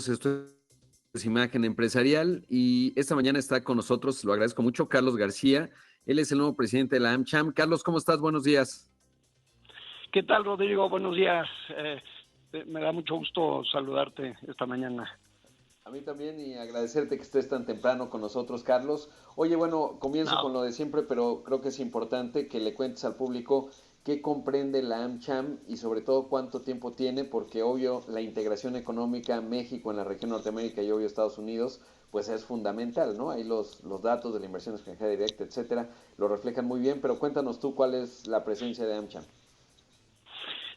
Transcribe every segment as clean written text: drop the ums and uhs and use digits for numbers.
Esto es Imagen Empresarial y esta mañana está con nosotros, lo agradezco mucho, Carlos García. Él es el nuevo presidente de la AmCham. Carlos, ¿cómo estás? Buenos días. ¿Qué tal, Rodrigo? Buenos días. Me da mucho gusto saludarte esta mañana. A mí también y agradecerte que estés tan temprano con nosotros, Carlos. Oye, bueno, comienzo No. con lo de siempre, pero creo que es importante que le cuentes al público qué comprende la AmCham y sobre todo cuánto tiempo tiene, porque obvio la integración económica México en la región Norteamérica y obvio Estados Unidos, pues es fundamental, ¿no? Ahí los datos de la inversión extranjera directa, etcétera, lo reflejan muy bien, pero cuéntanos tú cuál es la presencia de AmCham.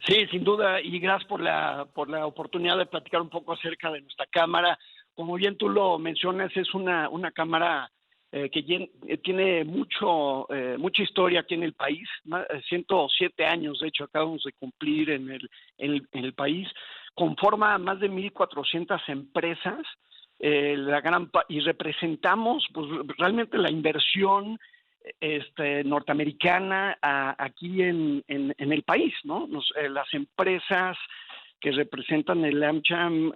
Sí, sin duda, y gracias por la oportunidad de platicar un poco acerca de nuestra cámara. Como bien tú lo mencionas, es una cámara tiene mucha historia aquí en el país, 107 años, de hecho, acabamos de cumplir en el país, conforma más de 1,400 empresas, y representamos pues realmente la inversión norteamericana aquí en el país, ¿no? Las empresas que representan el AmCham,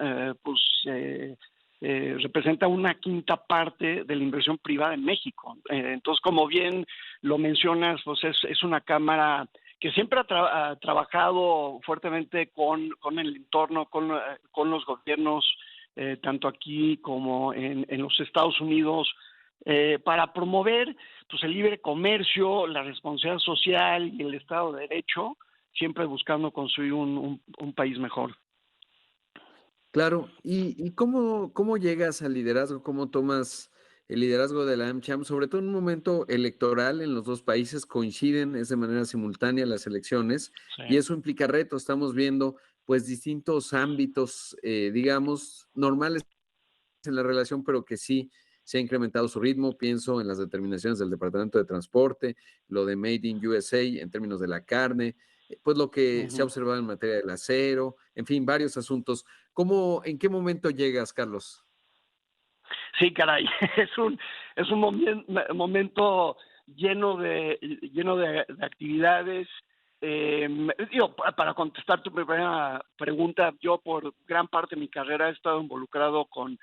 representa una quinta parte de la inversión privada en México. Entonces, como bien lo mencionas, pues es una cámara que siempre ha trabajado fuertemente con el entorno, con los gobiernos, tanto aquí como en los Estados Unidos, para promover pues el libre comercio, la responsabilidad social y el Estado de Derecho, siempre buscando construir un país mejor. Claro, ¿y cómo llegas al liderazgo? ¿Cómo tomas el liderazgo de la AmCham? Sobre todo en un momento electoral en los dos países coinciden, es de manera simultánea las elecciones y Sí. eso implica retos. Estamos viendo pues distintos ámbitos, digamos, normales en la relación, pero que sí se ha incrementado su ritmo. Pienso en las determinaciones del Departamento de Transporte, lo de Made in USA en términos de la carne, pues lo que se ha Uh-huh. observado en materia del acero, en fin, varios asuntos. ¿En qué momento llegas, Carlos? Sí, caray, es un momento lleno de actividades. Para contestar tu primera pregunta, yo por gran parte de mi carrera he estado involucrado con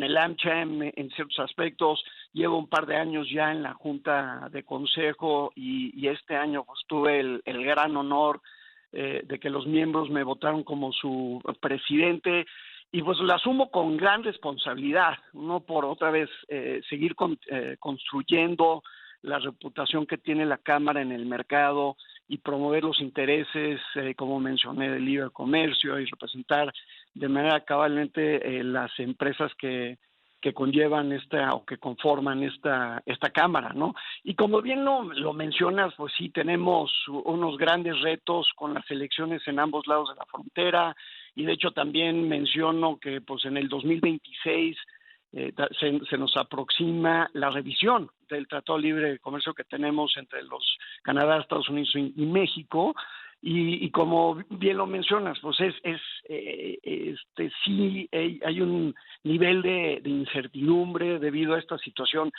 el AmCham en ciertos aspectos. Llevo un par de años ya en la Junta de Consejo y este año pues, tuve el gran honor de que los miembros me votaron como su presidente. Y pues la asumo con gran responsabilidad, no por otra vez seguir construyendo la reputación que tiene la Cámara en el mercado y promover los intereses, como mencioné, del libre comercio y representar de manera cabalmente las empresas que conllevan o que conforman esta Cámara, ¿no? Y como bien lo mencionas, pues sí, tenemos unos grandes retos con las elecciones en ambos lados de la frontera, y de hecho también menciono que pues en el 2026 se nos aproxima la revisión del Tratado Libre de Comercio que tenemos entre los Canadá, Estados Unidos y México, y como bien lo mencionas, pues sí hay un nivel de incertidumbre debido a esta situación,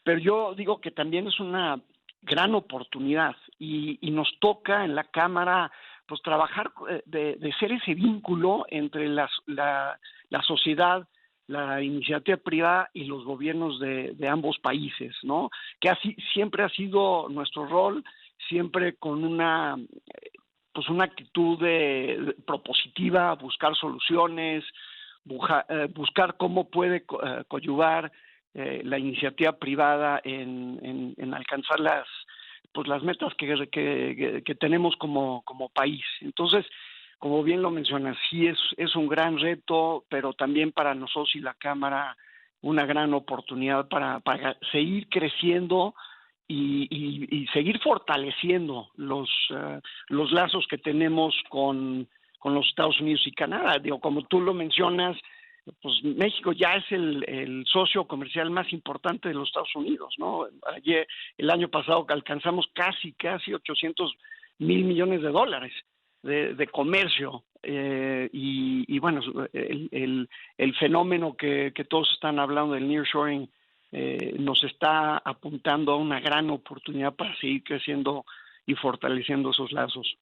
pero yo digo que también es una gran oportunidad y nos toca en la Cámara pues trabajar de ser ese vínculo entre la sociedad, la iniciativa privada y los gobiernos de ambos países, ¿no? Que así siempre ha sido nuestro rol, siempre con una actitud propositiva, buscar soluciones, buscar cómo puede coadyuvar la iniciativa privada en alcanzar las metas que tenemos como país. Entonces, como bien lo mencionas, sí es un gran reto, pero también para nosotros y la Cámara una gran oportunidad para seguir creciendo y seguir fortaleciendo los lazos que tenemos con los Estados Unidos y Canadá. Digo, como tú lo mencionas, pues México ya es el socio comercial más importante de los Estados Unidos, ¿no? Ayer, el año pasado alcanzamos casi 800 mil millones de dólares de comercio, y bueno, el fenómeno que todos están hablando del nearshoring nos está apuntando a una gran oportunidad para seguir creciendo y fortaleciendo esos lazos.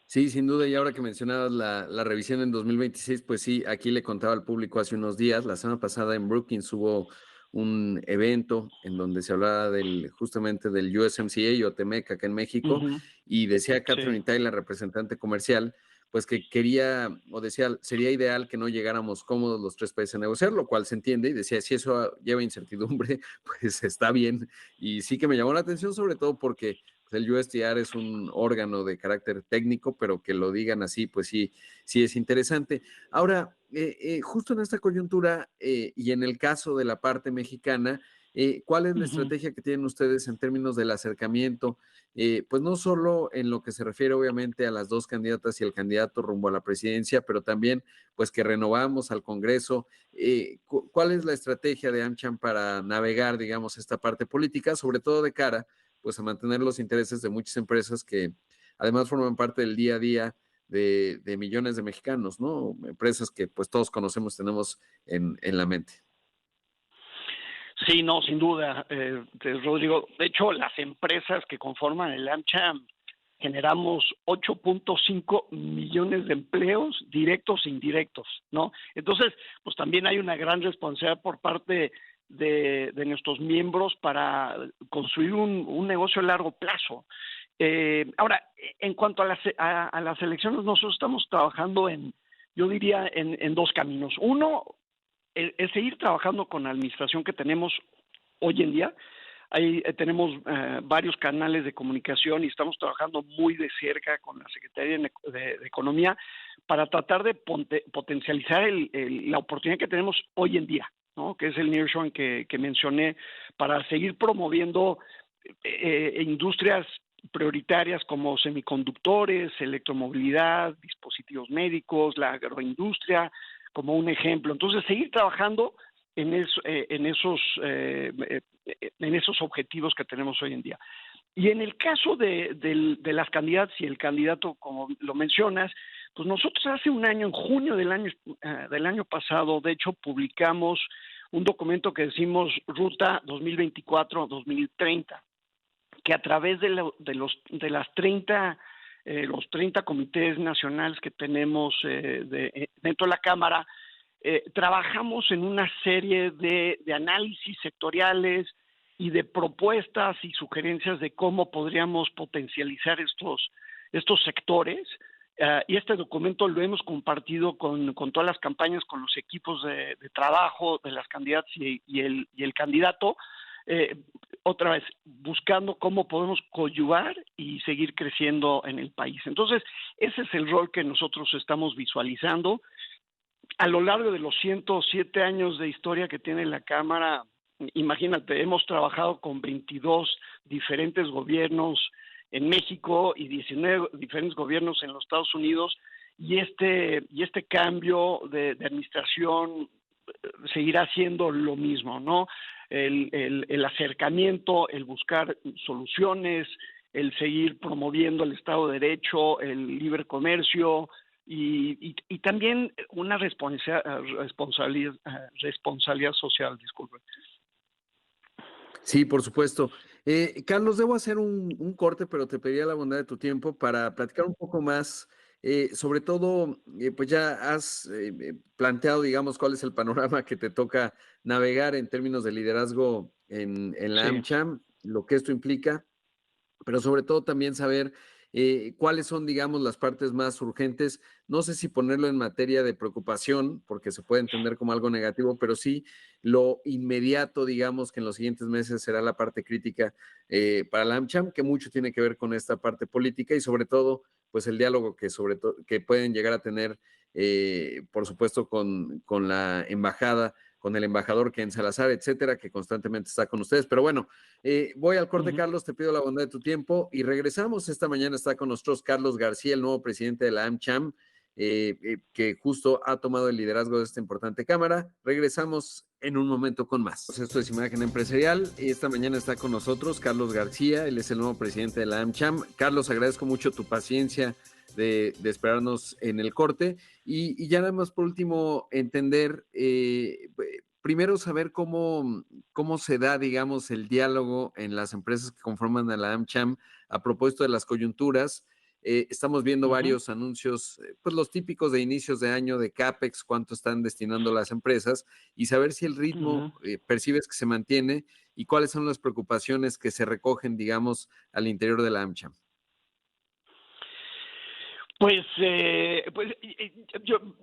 Sí, sin duda, y ahora que mencionabas la revisión en 2026, pues sí, aquí le contaba al público hace unos días, la semana pasada en Brookings hubo un evento en donde se hablaba justamente del USMCA o TEMEC acá en México, Ujú, y decía Catherine sí. Tai, la representante comercial, pues que quería, o decía, sería ideal que no llegáramos cómodos los tres países a negociar, lo cual se entiende, y decía, si eso lleva incertidumbre, pues está bien, y sí que me llamó la atención, sobre todo porque pues el USTR es un órgano de carácter técnico, pero que lo digan así, pues sí, sí es interesante. Ahora, justo en esta coyuntura y en el caso de la parte mexicana, ¿cuál es la Ujú. estrategia que tienen ustedes en términos del acercamiento? Pues no solo en lo que se refiere obviamente a las dos candidatas y el candidato rumbo a la presidencia, pero también pues que renovamos al Congreso. ¿Cuál es la estrategia de AmCham para navegar, digamos, esta parte política, sobre todo de cara pues a mantener los intereses de muchas empresas que además forman parte del día a día de millones de mexicanos, ¿no? Empresas que pues todos conocemos, tenemos en la mente. Sí, no, sin duda, Rodrigo. De hecho, las empresas que conforman el AmCham generamos 8.5 millones de empleos directos e indirectos, ¿no? Entonces, pues también hay una gran responsabilidad por parte de nuestros miembros para construir un negocio a largo plazo. Ahora, en cuanto a las elecciones, nosotros estamos trabajando yo diría, en dos caminos. Uno, el seguir trabajando con la administración que tenemos hoy en día. Ahí tenemos varios canales de comunicación y estamos trabajando muy de cerca con la Secretaría de Economía para tratar de potencializar la oportunidad que tenemos hoy en día, ¿no? Que es el nearshoring que mencioné, para seguir promoviendo industrias prioritarias como semiconductores, electromovilidad, dispositivos médicos, la agroindustria, como un ejemplo. Entonces, seguir trabajando en esos objetivos que tenemos hoy en día. Y en el caso de las candidatas y el candidato, como lo mencionas, pues nosotros hace un año, en junio del año pasado, de hecho, publicamos un documento que decimos Ruta 2024-2030, que a través de las 30 los 30 comités nacionales que tenemos dentro de la Cámara, trabajamos en una serie de análisis sectoriales y de propuestas y sugerencias de cómo podríamos potencializar estos sectores. Y este documento lo hemos compartido con todas las campañas, con los equipos de trabajo de las candidatas y el candidato, eh, otra vez, buscando cómo podemos coadyuvar y seguir creciendo en el país. Entonces, ese es el rol que nosotros estamos visualizando. A lo largo de los 107 años de historia que tiene la Cámara, imagínate, hemos trabajado con 22 diferentes gobiernos en México y 19 diferentes gobiernos en los Estados Unidos, y este cambio de administración seguirá siendo lo mismo, ¿no? El acercamiento, el buscar soluciones, el seguir promoviendo el Estado de Derecho, el libre comercio, y también una responsabilidad social, disculpe. Sí, por supuesto. Carlos, debo hacer un corte, pero te pediría la bondad de tu tiempo para platicar un poco más. Sobre todo, pues ya has planteado, digamos, cuál es el panorama que te toca navegar en términos de liderazgo en la Sí. AmCham, lo que esto implica, pero sobre todo también saber cuáles son, digamos, las partes más urgentes. No sé si ponerlo en materia de preocupación, porque se puede entender como algo negativo, pero sí lo inmediato, digamos, que en los siguientes meses será la parte crítica para la AmCham, que mucho tiene que ver con esta parte política y sobre todo, pues el diálogo que sobre todo que pueden llegar a tener, por supuesto, con la embajada, con el embajador Ken Salazar, etcétera, que constantemente está con ustedes. Pero bueno, voy al corte, Uh-huh. Carlos, te pido la bondad de tu tiempo y regresamos. Esta mañana está con nosotros Carlos García, el nuevo presidente de la AmCham, que justo ha tomado el liderazgo de esta importante cámara. Regresamos en un momento con más. Esto es Imagen Empresarial y esta mañana está con nosotros Carlos García, él es el nuevo presidente de la AmCham. Carlos, agradezco mucho tu paciencia de esperarnos en el corte y ya nada más por último entender, primero saber cómo se da, digamos, el diálogo en las empresas que conforman a la AmCham a propósito de las coyunturas. Estamos viendo Ujú. varios anuncios, pues los típicos de inicios de año de CAPEX, cuánto están destinando las empresas y saber si el ritmo Ujú. percibes que se mantiene y cuáles son las preocupaciones que se recogen, digamos, al interior de la AmCham.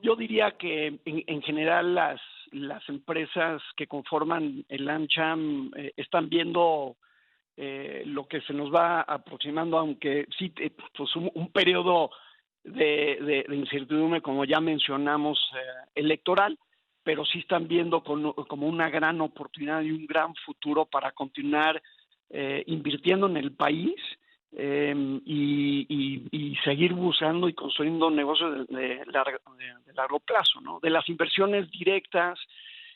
Yo diría que en general las empresas que conforman el AmCham están viendo lo que se nos va aproximando, aunque sí, pues un periodo de incertidumbre, como ya mencionamos, electoral, pero sí están viendo como una gran oportunidad y un gran futuro para continuar invirtiendo en el país, y seguir buscando y construyendo negocios de largo plazo, ¿no? De las inversiones directas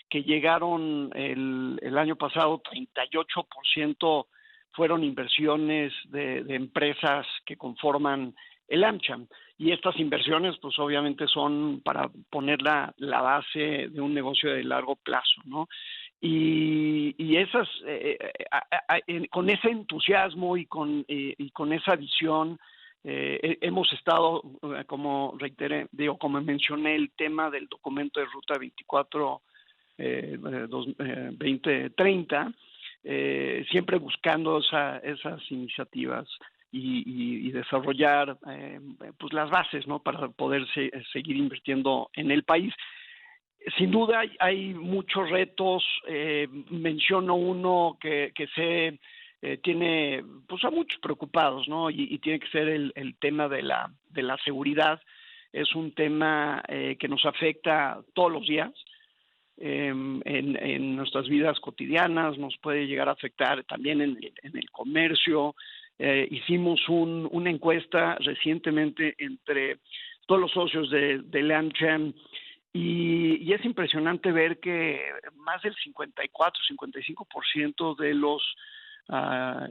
que llegaron el año pasado, 38% fueron inversiones de empresas que conforman el AmCham. Y estas inversiones, pues obviamente son para poner la base de un negocio de largo plazo, ¿no? Y esas, con ese entusiasmo y con esa visión, hemos estado, como reiteré, como mencioné, el tema del documento de Ruta 24 2030, siempre buscando esas iniciativas y desarrollar pues las bases, ¿no? Para poder seguir invirtiendo en el país. Sin duda hay muchos retos. Menciono uno que tiene pues a muchos preocupados, ¿no? Y tiene que ser el tema de la seguridad. Es un tema que nos afecta todos los días en nuestras vidas cotidianas, nos puede llegar a afectar también en el comercio. Hicimos una encuesta recientemente entre todos los socios de AmCham y es impresionante ver que más del 54-55% de los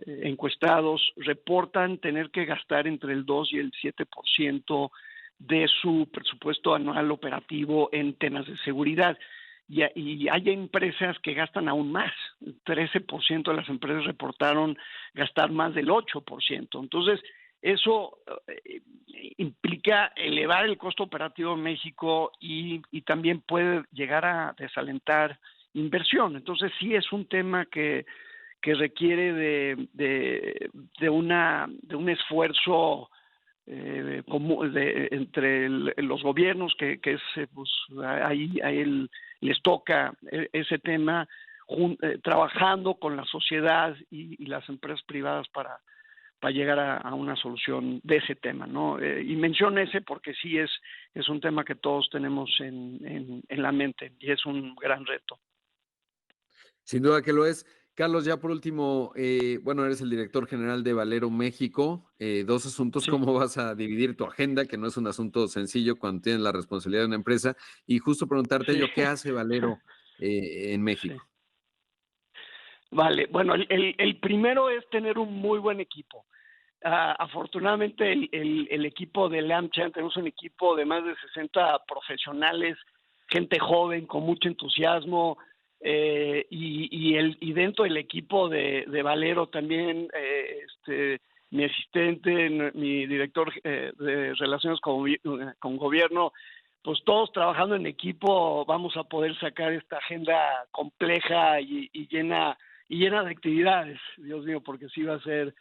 encuestados reportan tener que gastar entre el 2 y el 7% de su presupuesto anual operativo en temas de seguridad. Y hay empresas que gastan aún más. 13% de las empresas reportaron gastar más del 8%. Entonces, eso implica elevar el costo operativo en México y también puede llegar a desalentar inversión. Entonces, sí es un tema que requiere de un esfuerzo entre los gobiernos, que es pues ahí les toca ese tema, trabajando con la sociedad y las empresas privadas para llegar a una solución de ese tema, ¿no? Y menciono ese porque sí es un tema que todos tenemos en la mente y es un gran reto. Sin duda que lo es. Carlos, ya por último, bueno, eres el director general de Valero México. Dos asuntos, Sí, ¿cómo vas a dividir tu agenda? Que no es un asunto sencillo cuando tienes la responsabilidad de una empresa. Y justo preguntarte sí, yo, ¿qué hace Valero en sí. México? Vale, bueno, el primero es tener un muy buen equipo. Afortunadamente el equipo de AmCham, tenemos un equipo de más de 60 profesionales, gente joven con mucho entusiasmo, y dentro del equipo de Valero también, mi asistente, mi director de relaciones con gobierno, pues todos trabajando en equipo vamos a poder sacar esta agenda compleja y llena de actividades, Dios mío, porque sí va a ser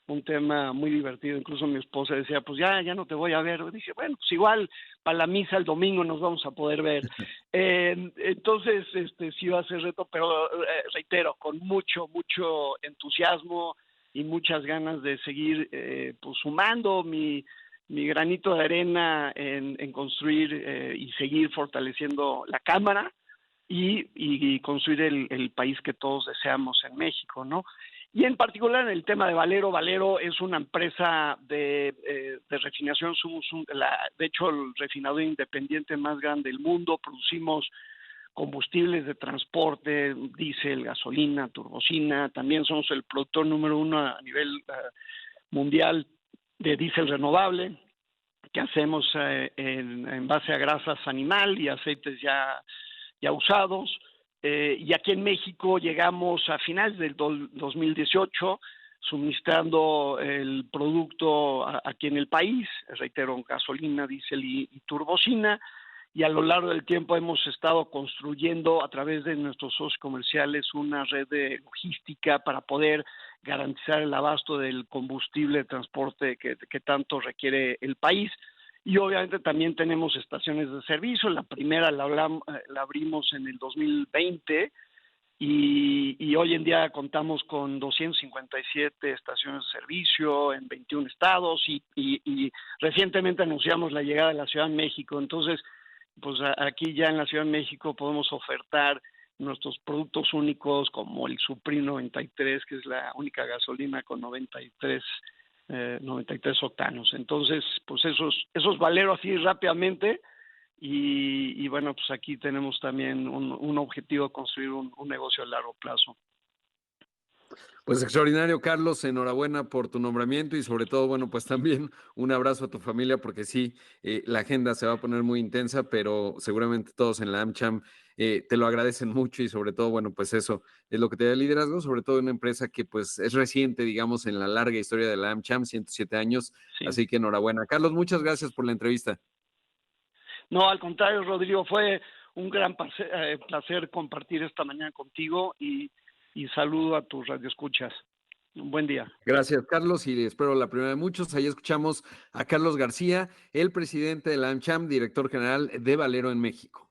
un tema muy divertido. Incluso mi esposa decía, pues ya no te voy a ver. Dije, bueno, pues igual para la misa el domingo nos vamos a poder ver. Entonces, sí va a ser reto, pero reitero, con mucho entusiasmo y muchas ganas de seguir pues sumando mi granito de arena en construir y seguir fortaleciendo la Cámara y construir el país que todos deseamos en México, ¿no? Y en particular en el tema de Valero. Valero es una empresa de refinación, somos de hecho el refinador independiente más grande del mundo. Producimos combustibles de transporte, diésel, gasolina, turbocina. También somos el productor número uno a nivel mundial de diésel renovable, que hacemos en base a grasas animal y aceites ya usados. Y aquí en México llegamos a finales del 2018 suministrando el producto aquí en el país, reitero, gasolina, diésel y turbocina, y a lo largo del tiempo hemos estado construyendo a través de nuestros socios comerciales una red de logística para poder garantizar el abasto del combustible de transporte que tanto requiere el país. Y obviamente también tenemos estaciones de servicio. La primera la abrimos en el 2020 y hoy en día contamos con 257 estaciones de servicio en 21 estados y recientemente anunciamos la llegada de la Ciudad de México. Entonces, pues aquí ya en la Ciudad de México podemos ofertar nuestros productos únicos como el Supreme 93, que es la única gasolina con 93 octanos. Entonces, pues esos valero así rápidamente y bueno, pues aquí tenemos también un objetivo, construir un negocio a largo plazo. Pues extraordinario, Carlos, enhorabuena por tu nombramiento y sobre todo, bueno, pues también un abrazo a tu familia porque sí, la agenda se va a poner muy intensa, pero seguramente todos en la AmCham te lo agradecen mucho y sobre todo, bueno, pues eso es lo que te da liderazgo, sobre todo en una empresa que pues es reciente, digamos, en la larga historia de la AmCham, 107 años, Sí. así que enhorabuena. Carlos, muchas gracias por la entrevista. No, al contrario, Rodrigo, fue un gran placer compartir esta mañana contigo y saludo a tus radioescuchas. Un buen día. Gracias, Carlos, y espero la primera de muchos. Ahí escuchamos a Carlos García, el presidente de la AmCham, director general de Valero en México.